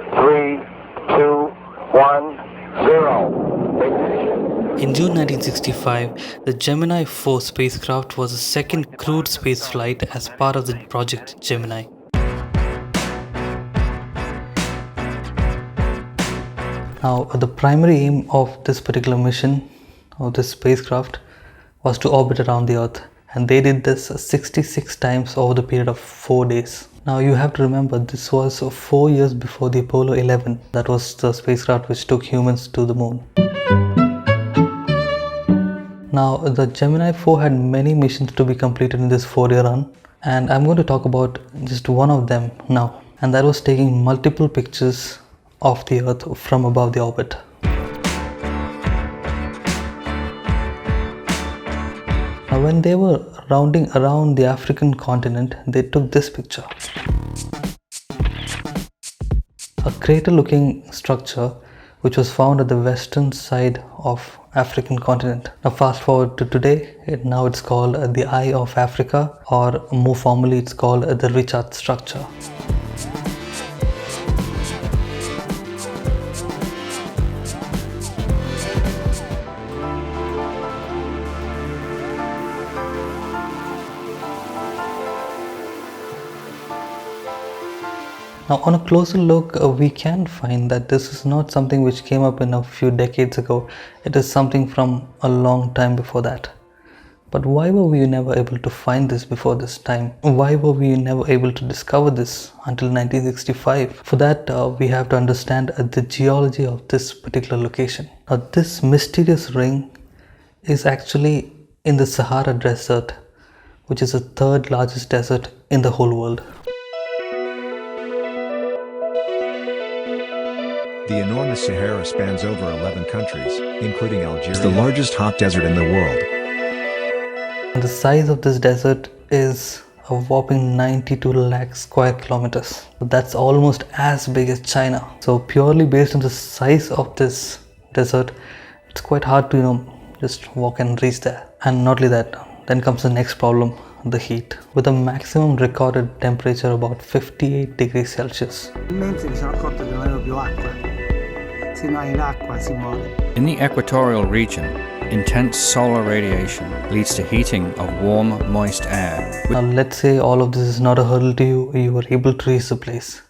3, 2, 1, 0. In June 1965, the Gemini 4 spacecraft was the second crewed spaceflight as part of the Project Gemini. Now, the primary aim of this particular mission, of this spacecraft, was to orbit around the Earth, and they did this 66 times over the period of 4 days. Now, you have to remember, this was 4 years before the Apollo 11, that was the spacecraft which took humans to the moon. Now, the Gemini 4 had many missions to be completed in this 4-year run, and I'm going to talk about just one of them now, and that was taking multiple pictures of the Earth from above the orbit. Now, when they were rounding around the African continent, they took this picture. A crater-looking structure which was found at the western side of African continent. Now, fast forward to today, now it's called the Eye of Africa, or more formally it's called the Richat structure. Now, on a closer look, we can find that this is not something which came up in a few decades ago. It is something from a long time before that. But why were we never able to find this before this time? Why were we never able to discover this until 1965? For that, we have to understand the geology of this particular location. Now, this mysterious ring is actually in the Sahara Desert, which is the third largest desert in the whole world. The enormous Sahara spans over 11 countries, including Algeria. It's the largest hot desert in the world. And the size of this desert is a whopping 92 lakh square kilometers. That's almost as big as China. So purely based on the size of this desert, it's quite hard to, just walk and reach there. And not only that, then comes the next problem, the heat. With a maximum recorded temperature about 58 degrees Celsius. In the equatorial region, intense solar radiation leads to heating of warm, moist air. Now, let's say all of this is not a hurdle to you, you were able to reach the place.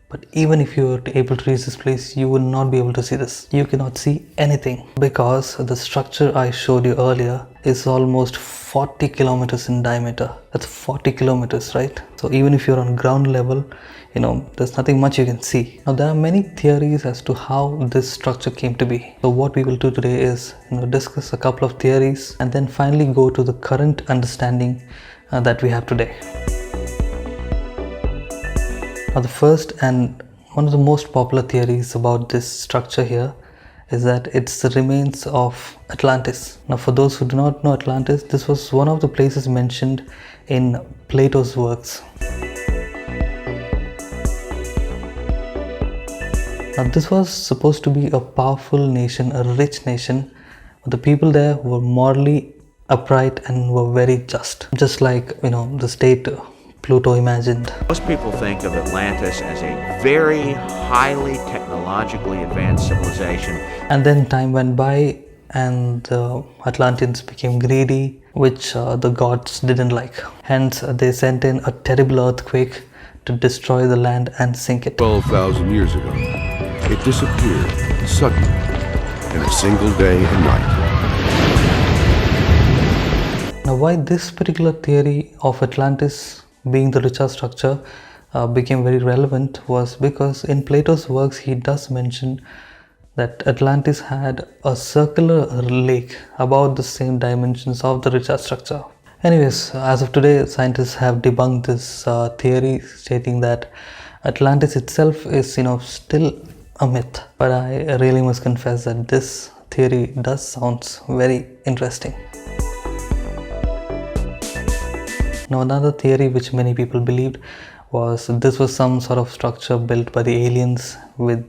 But even if you were able to reach this place, you will not be able to see this. You cannot see anything because the structure I showed you earlier is almost 40 kilometers in diameter. That's 40 kilometers, right? So even if you're on ground level, there's nothing much you can see. Now, there are many theories as to how this structure came to be. So what we will do today is discuss a couple of theories and then finally go to the current understanding that we have today. Now, the first and one of the most popular theories about this structure here is that it's the remains of Atlantis. Now, for those who do not know Atlantis, this was one of the places mentioned in Plato's works. Now, this was supposed to be a powerful nation, a rich nation, but the people there were morally upright and were very just like, the state Pluto imagined. Most people think of Atlantis as a very highly technologically advanced civilization. And then time went by and the Atlanteans became greedy, which the gods didn't like. Hence, they sent in a terrible earthquake to destroy the land and sink it. 12,000 years ago, it disappeared suddenly in a single day and night. Now, why this particular theory of Atlantis being the Richat structure became very relevant was because in Plato's works he does mention that Atlantis had a circular lake about the same dimensions of the Richat structure. Anyways, as of today, scientists have debunked this theory, stating that Atlantis itself is still a myth. But I really must confess that this theory does sound very interesting. Now, another theory which many people believed was this was some sort of structure built by the aliens with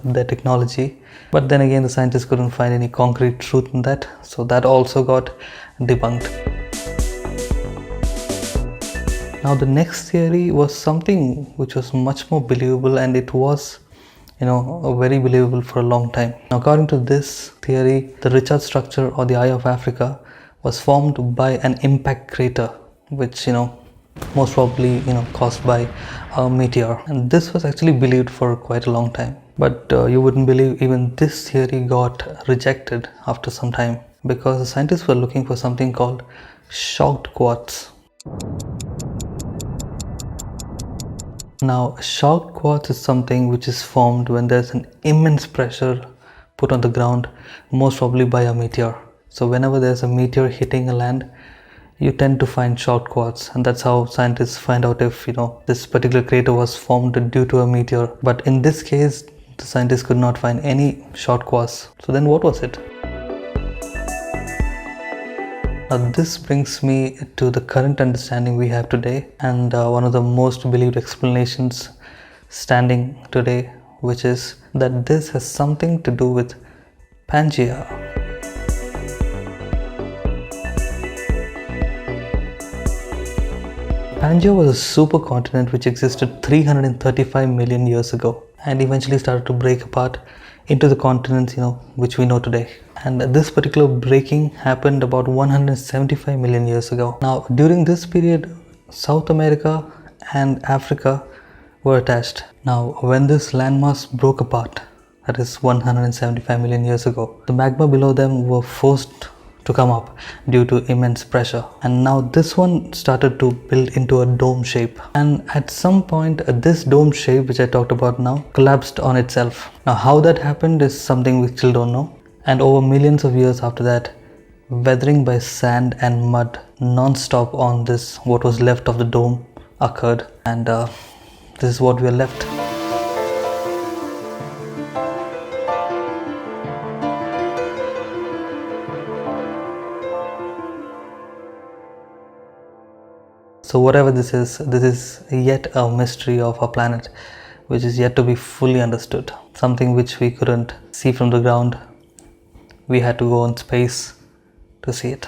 their technology. But then again, the scientists couldn't find any concrete truth in that, so that also got debunked. Now, the next theory was something which was much more believable, and it was very believable for a long time. Now, according to this theory, the Richard structure or the Eye of Africa was formed by an impact crater, which most probably caused by a meteor, and this was actually believed for quite a long time. But you wouldn't believe, even this theory got rejected after some time, because the scientists were looking for something called shocked quartz. Now, shocked quartz is something which is formed when there's an immense pressure put on the ground, most probably by a meteor. So whenever there's a meteor hitting a land, you tend to find shocked quartz, and that's how scientists find out if this particular crater was formed due to a meteor. But in this case, the scientists could not find any shocked quartz. So then what was it? Now this brings me to the current understanding we have today, and one of the most believed explanations standing today, which is that this has something to do with Pangaea. Pangaea was a supercontinent which existed 335 million years ago and eventually started to break apart into the continents which we know today. And this particular breaking happened about 175 million years ago. Now during this period, South America and Africa were attached. Now when this landmass broke apart, that is 175 million years ago, the magma below them were forced to come up due to immense pressure, and now this one started to build into a dome shape, and at some point this dome shape which I talked about now collapsed on itself. Now how that happened is something we still don't know, and over millions of years after that, weathering by sand and mud non-stop on this what was left of the dome occurred, and this is what we are left. So whatever this is yet a mystery of our planet, which is yet to be fully understood. Something which we couldn't see from the ground. We had to go in space to see it.